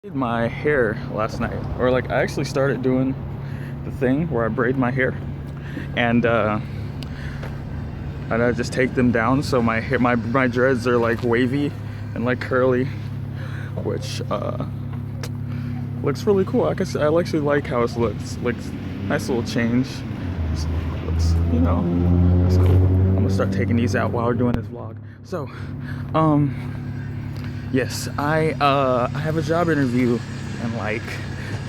Did my hair last night, or like I actually started doing the thing where I braid my hair, and I just take them down so my hair, my dreads are like wavy and like curly, which looks really cool. I actually like how it looks. Looks nice little change. Looks, it's cool. I'm gonna start taking these out while we're doing this vlog. So, yes, I have a job interview in like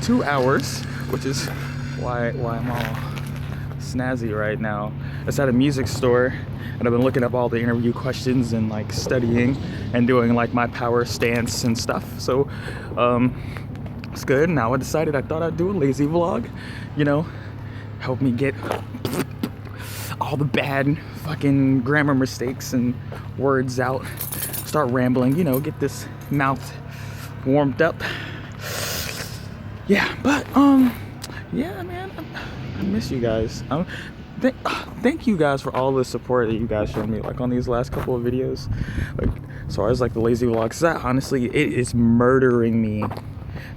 2 hours, which is why I'm all snazzy right now. It's at a music store, and I've been looking up all the interview questions and like studying and doing like my power stance and stuff. So it's good. Now I decided I thought I'd do a lazy vlog, help me get all the bad fucking grammar mistakes and words out, start rambling, get this mouth warmed up. Yeah, but yeah, man, I miss you guys. Thank you guys for all the support that you guys showed me, like on these last couple of videos, like as far as like the lazy vlogs. That honestly, it is murdering me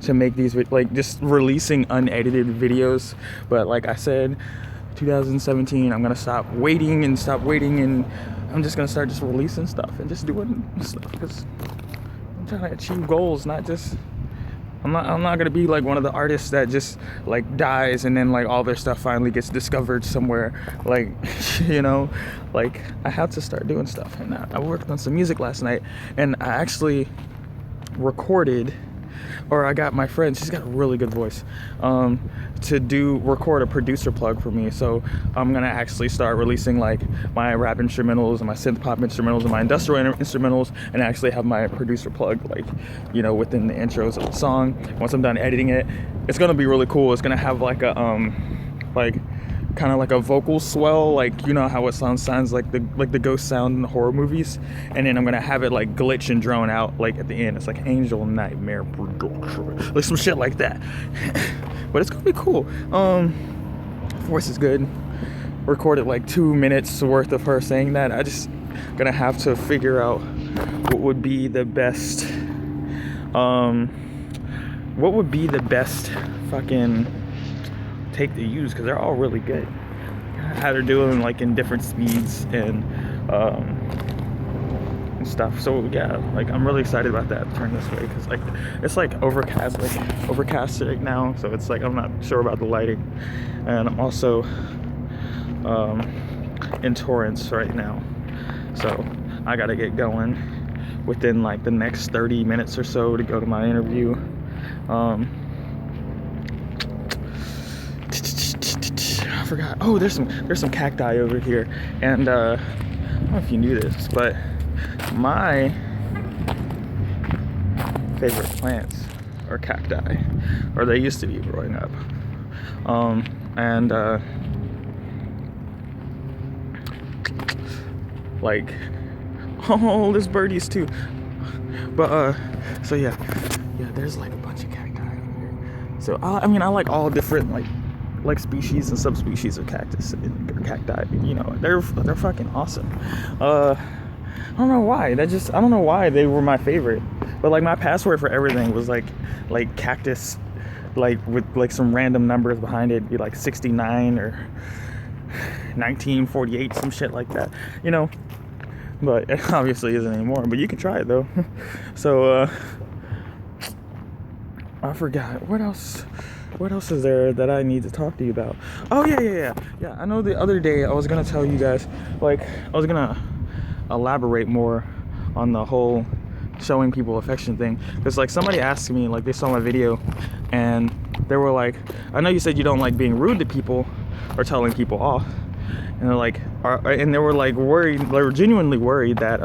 to make these, like just releasing unedited videos. But like I said, 2017, I'm gonna stop waiting, and I'm just gonna start just releasing stuff and just doing stuff, because I'm trying to achieve goals, not just I'm not gonna be like one of the artists that just like dies and then like all their stuff finally gets discovered somewhere, like like I have to start doing stuff. And I worked on some music last night, and I actually recorded, or I got my friend, she's got a really good voice, to record a producer plug for me. So I'm gonna actually start releasing like my rap instrumentals and my synth pop instrumentals and my industrial instrumentals, and actually have my producer plug like within the intros of the song. Once I'm done editing it, it's gonna be really cool. It's gonna have like a like kind of like a vocal swell, like how it sounds like the ghost sound in the horror movies, and then I'm gonna have it like glitch and drone out like at the end. It's like Angel Nightmare Production, like some shit like that. But it's gonna be cool. Voice is good. Recorded like 2 minutes worth of her saying that. I just gonna have to figure out what would be the best fucking take to use, because they're all really good. I had her doing like in different speeds and stuff. So yeah, like I'm really excited about that. Turn this way, because like it's like overcast right now, so it's like I'm not sure about the lighting. And I'm also in Torrance right now, so I gotta get going within like the next 30 minutes or so to go to my interview. I forgot. Oh, there's some cacti over here, and I don't know if you knew this, but my favorite plants are cacti, or they used to be growing up. And like, oh, there's birdies too. But so yeah, there's like a bunch of cacti over here. So I mean, I like all different like species and subspecies of cactus and cacti. They're fucking awesome. I don't know why. I don't know why they were my favorite. But like my password for everything was like cactus, like with like some random numbers behind it. It'd be like 69 or 1948, some shit like that. But it obviously isn't anymore. But you can try it though. So I forgot what else. What else is there that I need to talk to you about? Oh yeah. I know the other day I was gonna tell you guys, like I was gonna elaborate more on the whole showing people affection thing, because like somebody asked me, like they saw my video and they were like, I know you said you don't like being rude to people or telling people off, and they're like, and they were like worried, they were genuinely worried that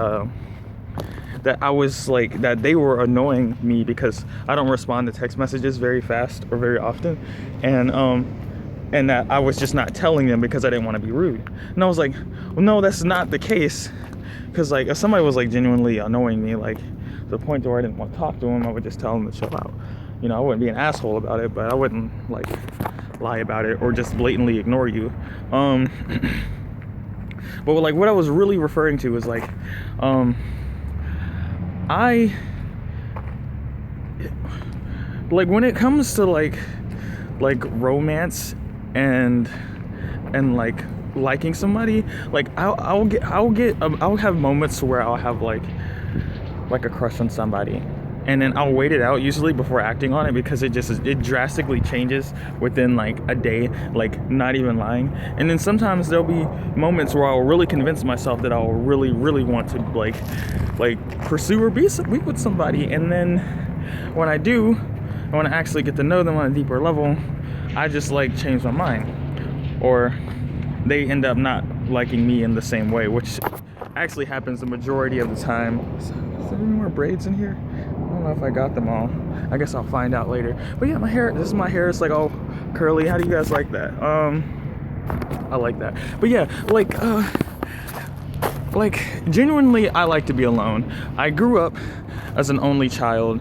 that I was like, that they were annoying me because I don't respond to text messages very fast or very often, and that I was just not telling them because I didn't want to be rude. And I was like, well, no, that's not the case, because like if somebody was like genuinely annoying me, like to the point where I didn't want to talk to them, I would just tell them to chill out. I wouldn't be an asshole about it, but I wouldn't like lie about it or just blatantly ignore you. But like what I was really referring to is like like when it comes to like romance and like liking somebody, like I'll have moments where I'll have like a crush on somebody, and then I'll wait it out usually before acting on it, because it drastically changes within like a day, like not even lying. And then sometimes there'll be moments where I'll really convince myself that I'll really want to like pursue or be with somebody, and then when I do, when I actually get to know them on a deeper level, I just like change my mind, or they end up not liking me in the same way, which actually happens the majority of the time. Is there any more braids in here? I don't know if I got them all. I guess I'll find out later. But yeah, this is my hair. It's like all curly. How do you guys like that? I like that. But yeah, like genuinely, I like to be alone. I grew up as an only child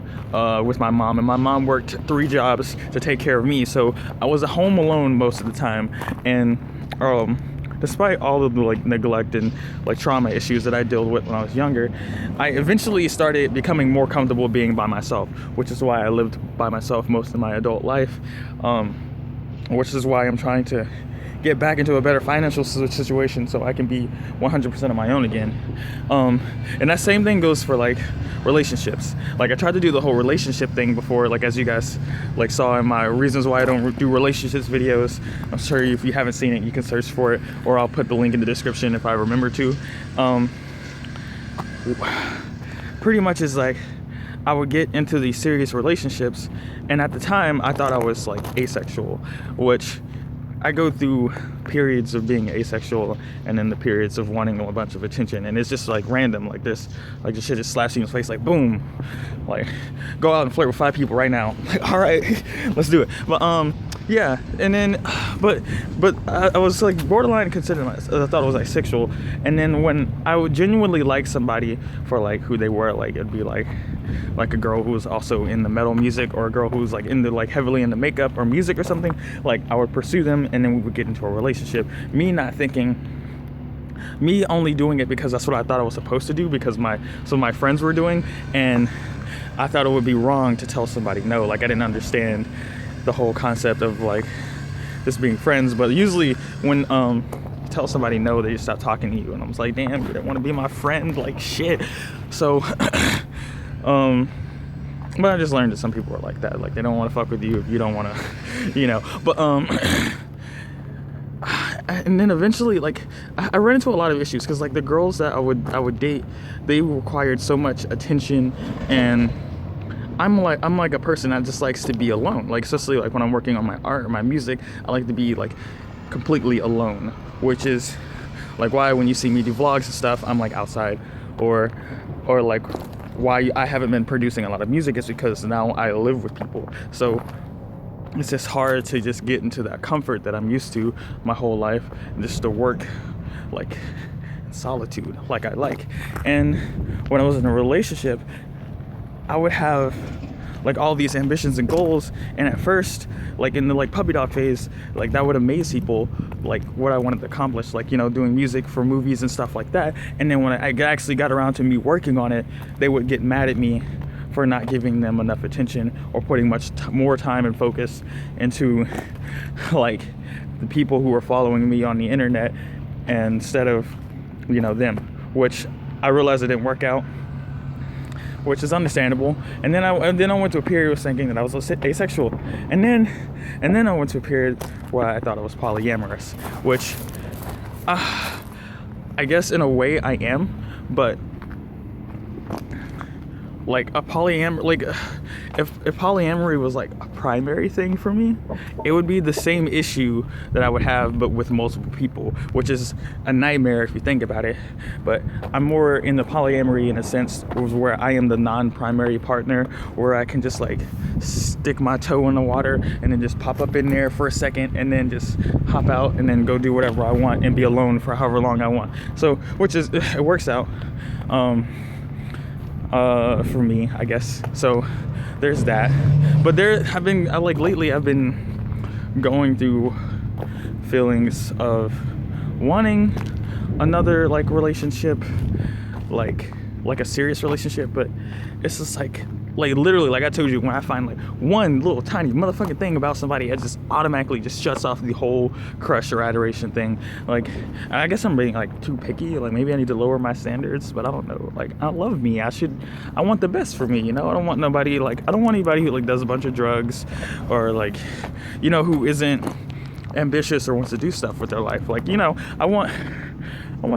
with my mom, and my mom worked 3 jobs to take care of me, so I was at home alone most of the time. And despite all of the like neglect and like trauma issues that I dealt with when I was younger, I eventually started becoming more comfortable being by myself, which is why I lived by myself most of my adult life, which is why I'm trying to get back into a better financial situation so I can be 100% on my own again. And that same thing goes for like relationships. Like I tried to do the whole relationship thing before, like as you guys like saw in my reasons why I don't do relationships videos. I'm sure if you haven't seen it, you can search for it, or I'll put the link in the description if I remember to. Pretty much is like I would get into these serious relationships, and at the time I thought I was like asexual, which I go through periods of being asexual and then the periods of wanting a bunch of attention, and it's just like random, like this, like this shit just slaps you in the face, like boom, like go out and flirt with 5 people right now. Like, all right, let's do it. But yeah, and then but I was like borderline considering myself, I thought it was like sexual, and then when I would genuinely like somebody for like who they were, like it'd be like a girl who was also in the metal music, or a girl who was like into like heavily into makeup or music or something, like I would pursue them, and then we would get into a relationship. Me only doing it because that's what I thought I was supposed to do, because my friends were doing, and I thought it would be wrong to tell somebody no. Like I didn't understand the whole concept of like just being friends. But usually when you tell somebody no, they just stop talking to you, and I was like, damn, you didn't want to be my friend, like shit. So but I just learned that some people are like that, like they don't want to fuck with you if you don't want to, you know. But and then eventually, like I ran into a lot of issues, because like the girls that I would date, they required so much attention, and I'm like a person that just likes to be alone, like especially like when I'm working on my art or my music, I like to be like completely alone, which is like why when you see me do vlogs and stuff, I'm like outside, or like why I haven't been producing a lot of music is because now I live with people. So it's just hard to just get into that comfort that I'm used to my whole life, and just to work like in solitude like I like. And when I was in a relationship, I would have like all these ambitions and goals, and at first, like in the like puppy dog phase, like that would amaze people, like what I wanted to accomplish, like, you know, doing music for movies and stuff like that. And then when I actually got around to me working on it, they would get mad at me for not giving them enough attention, or putting much more time and focus into like the people who were following me on the internet instead of, you know, them, which I realized it didn't work out, which is understandable. And then I went to a period of thinking that I was asexual, and then I went to a period where I thought I was polyamorous, which I guess in a way I am, but like a polyamory, like if polyamory was like a primary thing for me, it would be the same issue that I would have but with multiple people, which is a nightmare if you think about it. But I'm more in the polyamory in a sense where I am the non-primary partner, where I can just like stick my toe in the water and then just pop up in there for a second and then just hop out and then go do whatever I want and be alone for however long I want. So which is, it works out for me, I guess. So there's that. But lately I've been going through feelings of wanting another like relationship, like a serious relationship, but it's just like like literally, like I told you, when I find like one little tiny motherfucking thing about somebody, it just automatically just shuts off the whole crush or adoration thing. Like, I guess I'm being like too picky. Like, maybe I need to lower my standards, but I don't know. Like, I love me. I want the best for me, you know? I don't want nobody, like, I don't want anybody who like does a bunch of drugs or like, you know, who isn't ambitious or wants to do stuff with their life. Like, you know, I want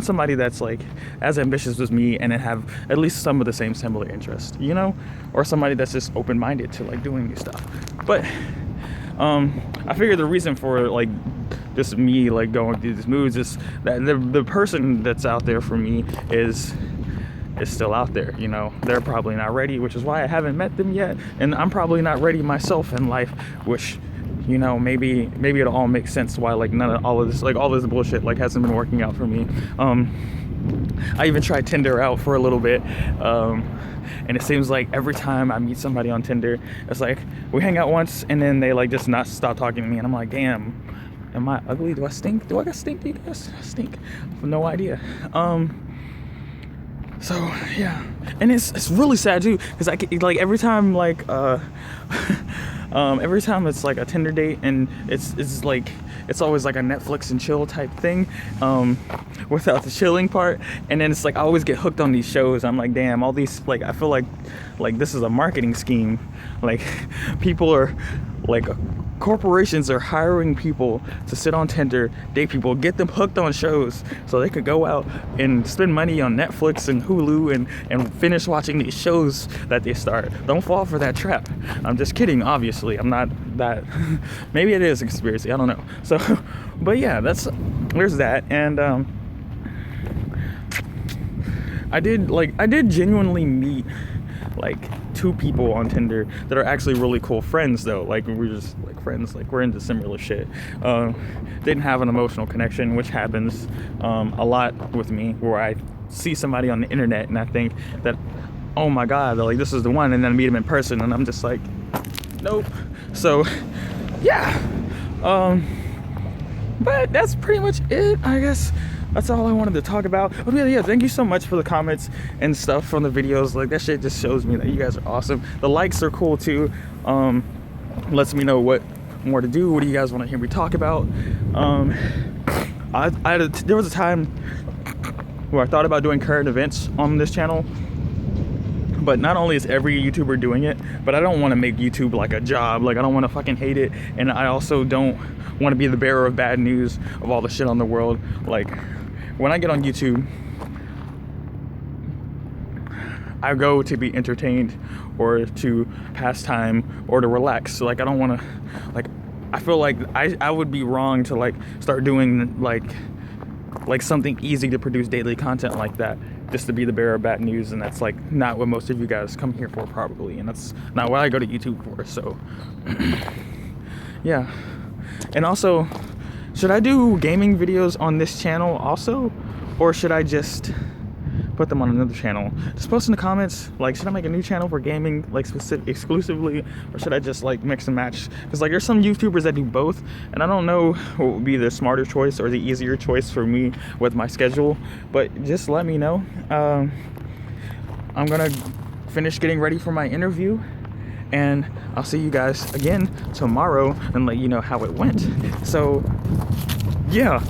somebody that's like as ambitious as me and have at least some of the same similar interest, you know, or somebody that's just open-minded to like doing new stuff. But I figured the reason for like just me like going through these moods is that the person that's out there for me is still out there, you know. They're probably not ready, which is why I haven't met them yet, and I'm probably not ready myself in life, which, you know, maybe it'll all make sense why like none of all of this, like all this bullshit like hasn't been working out for me. I even tried Tinder out for a little bit, and it seems like every time I meet somebody on Tinder, it's like we hang out once and then they like just not stop talking to me, and I'm like, damn, am I ugly? Do I stink? Do I got stink? Do you guys? I stink. I have no idea. So yeah, and it's really sad too, because I like every time like every time it's like a Tinder date, and it's like it's always like a Netflix and chill type thing, without the chilling part. And then it's like I always get hooked on these shows. I'm like, damn, all these, like, I feel like this is a marketing scheme. Like, people are like, corporations are hiring people to sit on Tinder, date people, get them hooked on shows so they could go out and spend money on Netflix and Hulu and finish watching these shows that they start. Don't fall for that trap. I'm just kidding, obviously. I'm not that. Maybe it is a conspiracy, I don't know. So, but yeah, there's that. And I did genuinely meet like 2 people on Tinder that are actually really cool friends, though. Like, we're just like friends, like we're into similar shit. Didn't have an emotional connection, which happens a lot with me, where I see somebody on the internet and I think that, oh my god, like this is the one, and then I meet them in person and I'm just like, nope. So yeah, but that's pretty much it, I guess. That's all I wanted to talk about. But yeah, thank you so much for the comments and stuff from the videos. Like, that shit just shows me that you guys are awesome. The likes are cool too. Lets me know what more to do. What do you guys want to hear me talk about? There was a time where I thought about doing current events on this channel. But not only is every YouTuber doing it, but I don't want to make YouTube like a job. Like, I don't want to fucking hate it. And I also don't want to be the bearer of bad news of all the shit on the world. Like, when I get on YouTube, I go to be entertained or to pass time or to relax. So, like, I don't want to, like, I feel like I would be wrong to like start doing like something easy to produce daily content like that, just to be the bearer of bad news. And that's like not what most of you guys come here for, probably, and that's not what I go to YouTube for. So yeah. And also, should I do gaming videos on this channel also, or should I just put them on another channel? Just post in the comments, like, should I make a new channel for gaming, like specific exclusively, or should I just like mix and match? Because like there's some YouTubers that do both, and I don't know what would be the smarter choice or the easier choice for me with my schedule. But just let me know. I'm gonna finish getting ready for my interview, and I'll see you guys again tomorrow and let you know how it went. So yeah.